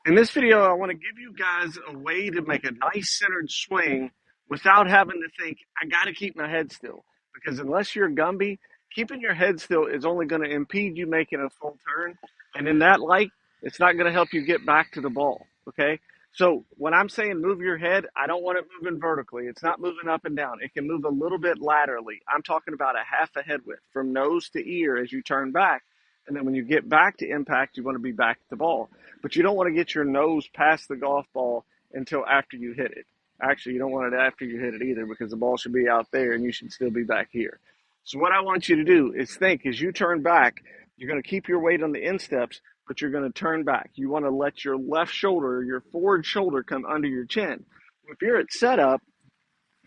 In this video, I want to give you guys a way to make a nice centered swing without having to think, I got to keep my head still. Because unless you're Gumby, keeping your head still is only going to impede you making a full turn. And in that light, it's not going to help you get back to the ball. Okay? So when I'm saying move your head, I don't want it moving vertically. It's not moving up and down. It can move a little bit laterally. I'm talking about a half a head width from nose to ear as you turn back. And then when you get back to impact, you want to be back at the ball. But you don't want to get your nose past the golf ball until after you hit it. Actually, you don't want it after you hit it either because the ball should be out there and you should still be back here. So what I want you to do is think as you turn back, you're going to keep your weight on the insteps, but you're going to turn back. You want to let your left shoulder, your forward shoulder come under your chin. If you're at setup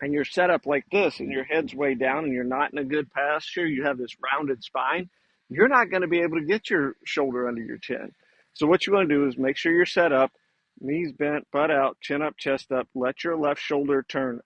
and you're set up like this and your head's way down and you're not in a good posture, you have this rounded spine, you're not going to be able to get your shoulder under your chin. So what you want to do is make sure you're set up, knees bent, butt out, chin up, chest up, let your left shoulder turn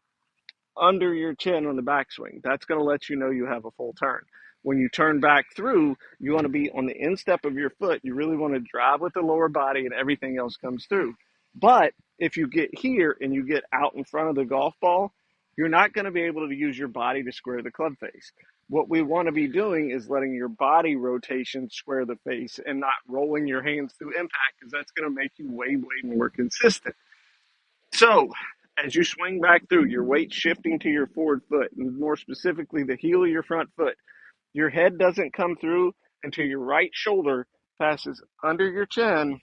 under your chin on the backswing. That's going to let you know you have a full turn. When you turn back through, you want to be on the instep of your foot. You really want to drive with the lower body and everything else comes through. But if you get here and you get out in front of the golf ball, you're not going to be able to use your body to square the club face. What we want to be doing is letting your body rotation square the face and not rolling your hands through impact because that's going to make you way more consistent. So, as you swing back through, your weight shifting to your forward foot, and more specifically the heel of your front foot. Your head doesn't come through until your right shoulder passes under your chin,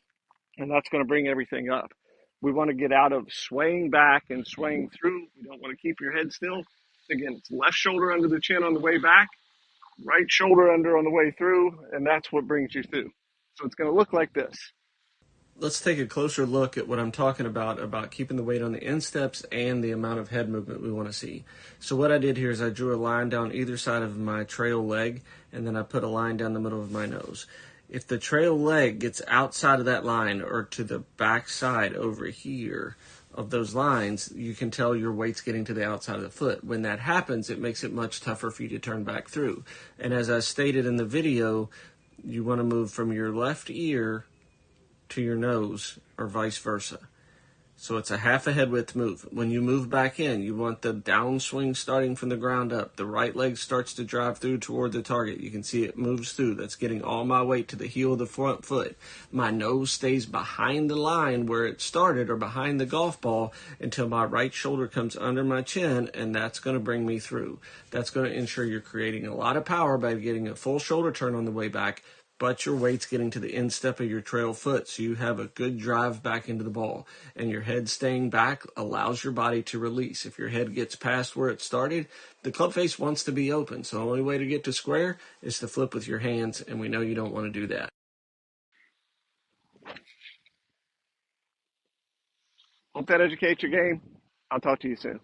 and that's going to bring everything up. We want to get out of swaying back and swaying through. We don't want to keep your head still. Again, it's left shoulder under the chin on the way back, right shoulder under on the way through, and that's what brings you through. So it's going to look like this. Let's take a closer look at what I'm talking about keeping the weight on the insteps and the amount of head movement we want to see. So what I did here is I drew a line down either side of my trail leg, and then I put a line down the middle of my nose. If the trail leg gets outside of that line or to the back side over here of those lines, you can tell your weight's getting to the outside of the foot. When that happens, it makes it much tougher for you to turn back through. And as I stated in the video, you want to move from your left ear to your nose or vice versa. So it's a half a head width move. When you move back in, you want the downswing starting from the ground up. The right leg starts to drive through toward the target. You can see it moves through. That's getting all my weight to the heel of the front foot. My nose stays behind the line where it started or behind the golf ball until my right shoulder comes under my chin, and that's going to bring me through. That's going to ensure you're creating a lot of power by getting a full shoulder turn on the way back, but your weight's getting to the instep of your trail foot, so you have a good drive back into the ball. And your head staying back allows your body to release. If your head gets past where it started, the club face wants to be open. So the only way to get to square is to flip with your hands, and we know you don't want to do that. Hope that educates your game. I'll talk to you soon.